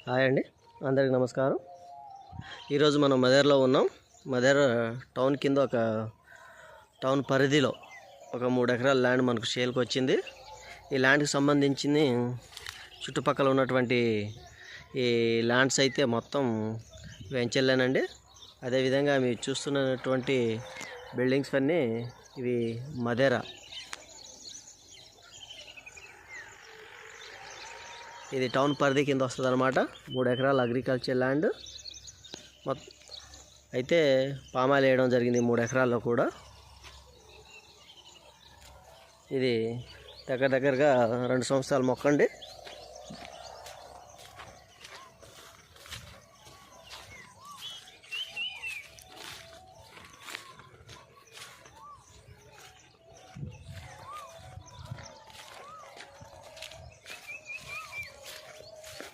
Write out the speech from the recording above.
Hi అండి, అందరికి నమస్కారం. ఈరోజు మనం మదేర్లో ఉన్నాం. మదేర్ టౌన్ కింద ఒక టౌన్ పరిధిలో ఒక 3 ఎకరాల ల్యాండ్ మనకు సేల్కి వచ్చింది. ఈ ల్యాండ్కి సంబంధించి చుట్టుపక్కల ఉన్నటువంటి ఈ ల్యాండ్స్ అయితే మొత్తం వెంచర్లేనండి. అదేవిధంగా మీరు చూస్తున్నటువంటి బిల్డింగ్స్ అన్నీ ఇవి మదేరా. ఇది టౌన్ పరిధి కింద వస్తుంది అనమాట. 3 ఎకరాల అగ్రికల్చర్ ల్యాండ్ అయితే పామాయిల్ వేయడం జరిగింది 3 ఎకరాల్లో కూడా. ఇది దగ్గరగా 2 సంవత్సరాల మొక్క అండి.